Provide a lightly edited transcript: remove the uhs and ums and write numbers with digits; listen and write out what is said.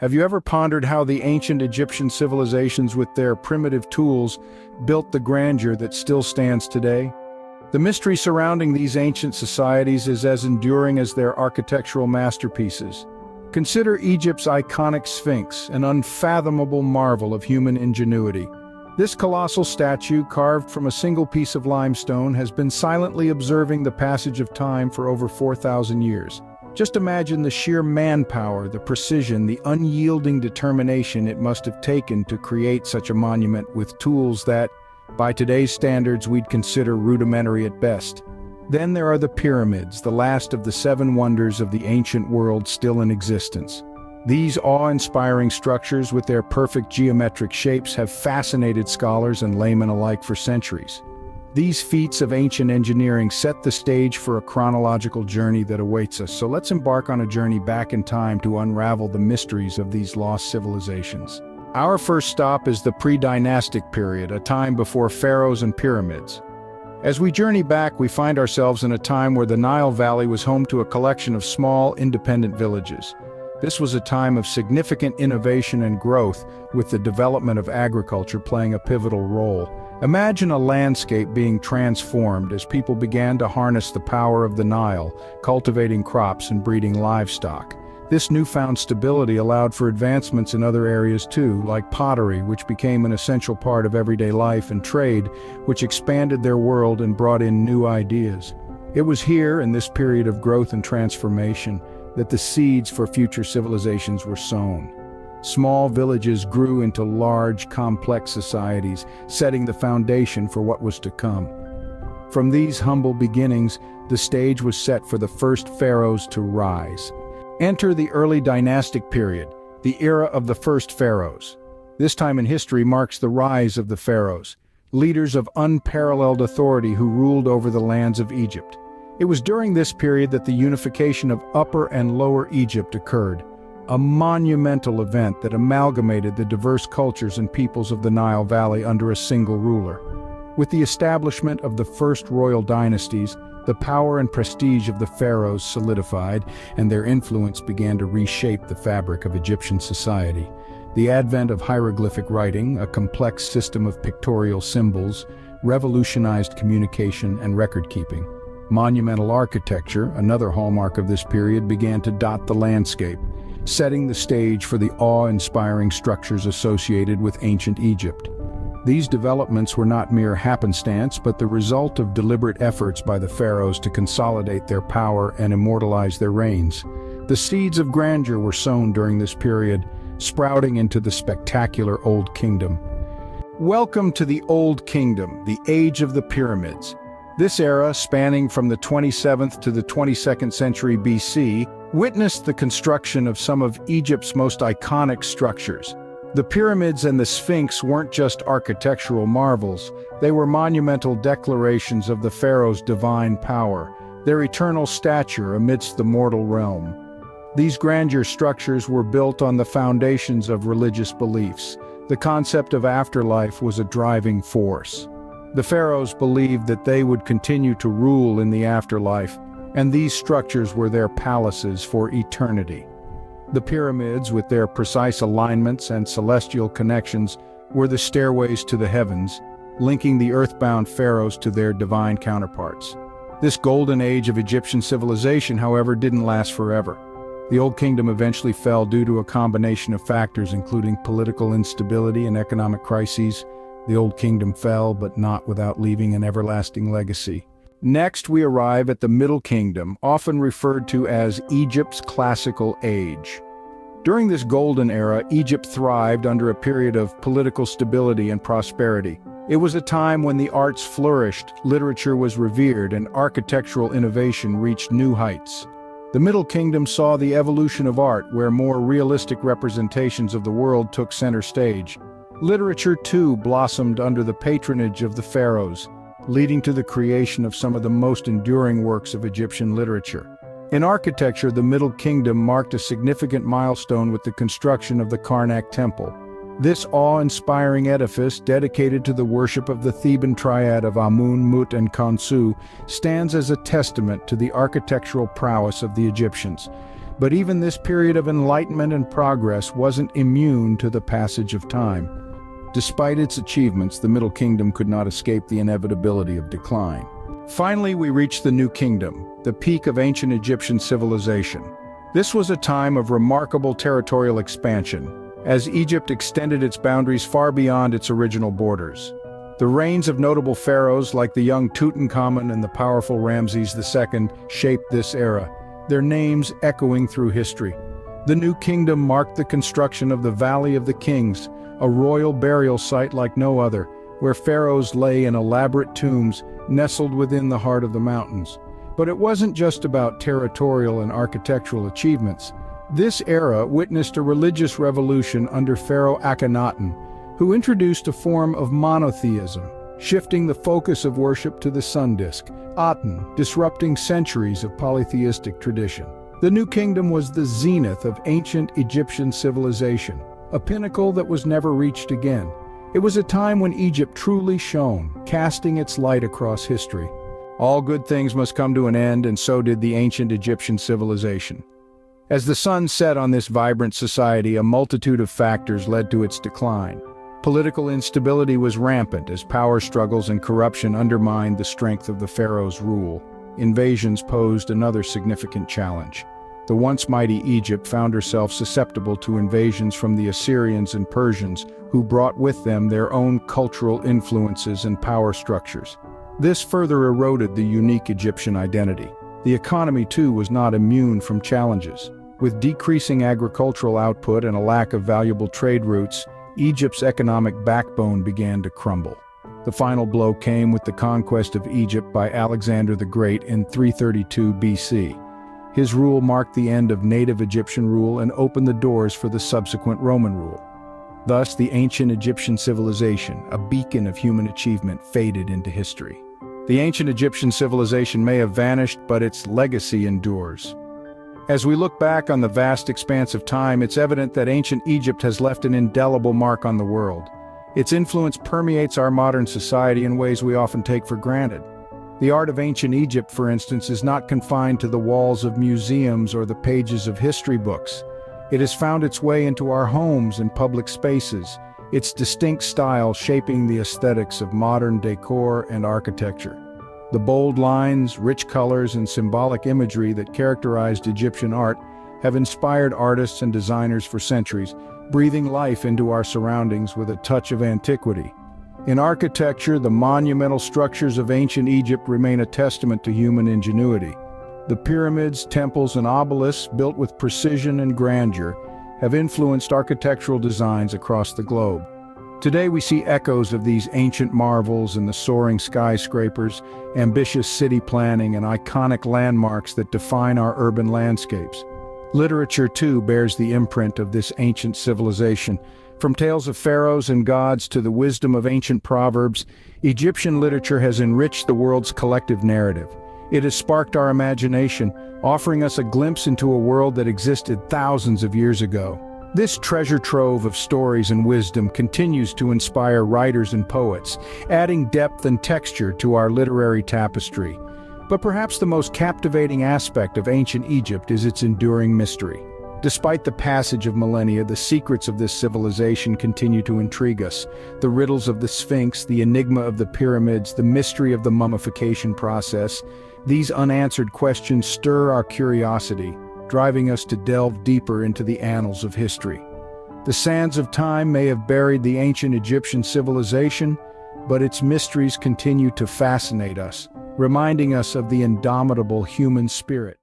Have you ever pondered how the ancient Egyptian civilizations with their primitive tools built the grandeur that still stands today? The mystery surrounding these ancient societies is as enduring as their architectural masterpieces. Consider Egypt's iconic Sphinx, an unfathomable marvel of human ingenuity. This colossal statue, carved from a single piece of limestone, has been silently observing the passage of time for over 4,000 years. Just imagine the sheer manpower, the precision, the unyielding determination it must have taken to create such a monument with tools that, by today's standards, we'd consider rudimentary at best. Then there are the pyramids, the last of the 7 wonders of the ancient world still in existence. These awe-inspiring structures with their perfect geometric shapes have fascinated scholars and laymen alike for centuries. These feats of ancient engineering set the stage for a chronological journey that awaits us, so let's embark on a journey back in time to unravel the mysteries of these lost civilizations. Our first stop is the pre-dynastic period, a time before pharaohs and pyramids. As we journey back, we find ourselves in a time where the Nile Valley was home to a collection of small, independent villages. This was a time of significant innovation and growth, with the development of agriculture playing a pivotal role. Imagine a landscape being transformed as people began to harness the power of the Nile, cultivating crops and breeding livestock. This newfound stability allowed for advancements in other areas too, like pottery, which became an essential part of everyday life, and trade, which expanded their world and brought in new ideas. It was here, in this period of growth and transformation, that the seeds for future civilizations were sown. Small villages grew into large, complex societies, setting the foundation for what was to come. From these humble beginnings, the stage was set for the first pharaohs to rise. Enter the early dynastic period, the era of the first pharaohs. This time in history marks the rise of the pharaohs, leaders of unparalleled authority who ruled over the lands of Egypt. It was during this period that the unification of Upper and Lower Egypt occurred, a monumental event that amalgamated the diverse cultures and peoples of the Nile Valley under a single ruler. With the establishment of the first royal dynasties, the power and prestige of the pharaohs solidified, and their influence began to reshape the fabric of Egyptian society. The advent of hieroglyphic writing, a complex system of pictorial symbols, revolutionized communication and record-keeping. Monumental architecture, another hallmark of this period, began to dot the landscape, setting the stage for the awe-inspiring structures associated with ancient Egypt. These developments were not mere happenstance, but the result of deliberate efforts by the pharaohs to consolidate their power and immortalize their reigns. The seeds of grandeur were sown during this period, sprouting into the spectacular Old Kingdom. Welcome to the Old Kingdom, the age of the pyramids. This era, spanning from the 27th to the 22nd century BC, witnessed the construction of some of Egypt's most iconic structures. The pyramids and the Sphinx weren't just architectural marvels, they were monumental declarations of the pharaoh's divine power, their eternal stature amidst the mortal realm. These grandeur structures were built on the foundations of religious beliefs. The concept of afterlife was a driving force. The pharaohs believed that they would continue to rule in the afterlife, and these structures were their palaces for eternity. The pyramids, with their precise alignments and celestial connections, were the stairways to the heavens, linking the earthbound pharaohs to their divine counterparts. This golden age of Egyptian civilization, however, didn't last forever. The Old Kingdom eventually fell due to a combination of factors, including political instability and economic crises. The Old Kingdom fell, but not without leaving an everlasting legacy. Next, we arrive at the Middle Kingdom, often referred to as Egypt's classical age. During this golden era, Egypt thrived under a period of political stability and prosperity. It was a time when the arts flourished, literature was revered, and architectural innovation reached new heights. The Middle Kingdom saw the evolution of art, where more realistic representations of the world took center stage. Literature, too, blossomed under the patronage of the pharaohs, leading to the creation of some of the most enduring works of Egyptian literature. In architecture, the Middle Kingdom marked a significant milestone with the construction of the Karnak Temple. This awe-inspiring edifice, dedicated to the worship of the Theban triad of Amun, Mut, and Khonsu, stands as a testament to the architectural prowess of the Egyptians. But even this period of enlightenment and progress wasn't immune to the passage of time. Despite its achievements, the Middle Kingdom could not escape the inevitability of decline. Finally, we reached the New Kingdom, the peak of ancient Egyptian civilization. This was a time of remarkable territorial expansion, as Egypt extended its boundaries far beyond its original borders. The reigns of notable pharaohs like the young Tutankhamun and the powerful Ramses II shaped this era, their names echoing through history. The New Kingdom marked the construction of the Valley of the Kings, a royal burial site like no other, where pharaohs lay in elaborate tombs nestled within the heart of the mountains. But it wasn't just about territorial and architectural achievements. This era witnessed a religious revolution under Pharaoh Akhenaten, who introduced a form of monotheism, shifting the focus of worship to the sun disk, Aten, disrupting centuries of polytheistic tradition. The New Kingdom was the zenith of ancient Egyptian civilization, a pinnacle that was never reached again. It was a time when Egypt truly shone, casting its light across history. All good things must come to an end, and so did the ancient Egyptian civilization. As the sun set on this vibrant society, a multitude of factors led to its decline. Political instability was rampant as power struggles and corruption undermined the strength of the pharaoh's rule. Invasions posed another significant challenge. The once mighty Egypt found herself susceptible to invasions from the Assyrians and Persians, who brought with them their own cultural influences and power structures. This further eroded the unique Egyptian identity. The economy, too, was not immune from challenges. With decreasing agricultural output and a lack of valuable trade routes, Egypt's economic backbone began to crumble. The final blow came with the conquest of Egypt by Alexander the Great in 332 BC. His rule marked the end of native Egyptian rule and opened the doors for the subsequent Roman rule. Thus, the ancient Egyptian civilization, a beacon of human achievement, faded into history. The ancient Egyptian civilization may have vanished, but its legacy endures. As we look back on the vast expanse of time, it's evident that ancient Egypt has left an indelible mark on the world. Its influence permeates our modern society in ways we often take for granted. The art of ancient Egypt, for instance, is not confined to the walls of museums or the pages of history books. It has found its way into our homes and public spaces, its distinct style shaping the aesthetics of modern decor and architecture. The bold lines, rich colors, and symbolic imagery that characterized Egyptian art have inspired artists and designers for centuries, breathing life into our surroundings with a touch of antiquity. In architecture, the monumental structures of ancient Egypt remain a testament to human ingenuity. The pyramids, temples, and obelisks, built with precision and grandeur, have influenced architectural designs across the globe. Today we see echoes of these ancient marvels in the soaring skyscrapers, ambitious city planning, and iconic landmarks that define our urban landscapes. Literature, too, bears the imprint of this ancient civilization. From tales of pharaohs and gods to the wisdom of ancient proverbs, Egyptian literature has enriched the world's collective narrative. It has sparked our imagination, offering us a glimpse into a world that existed thousands of years ago. This treasure trove of stories and wisdom continues to inspire writers and poets, adding depth and texture to our literary tapestry. But perhaps the most captivating aspect of ancient Egypt is its enduring mystery. Despite the passage of millennia, the secrets of this civilization continue to intrigue us. The riddles of the Sphinx, the enigma of the pyramids, the mystery of the mummification process. These unanswered questions stir our curiosity, driving us to delve deeper into the annals of history. The sands of time may have buried the ancient Egyptian civilization, but its mysteries continue to fascinate us, reminding us of the indomitable human spirit.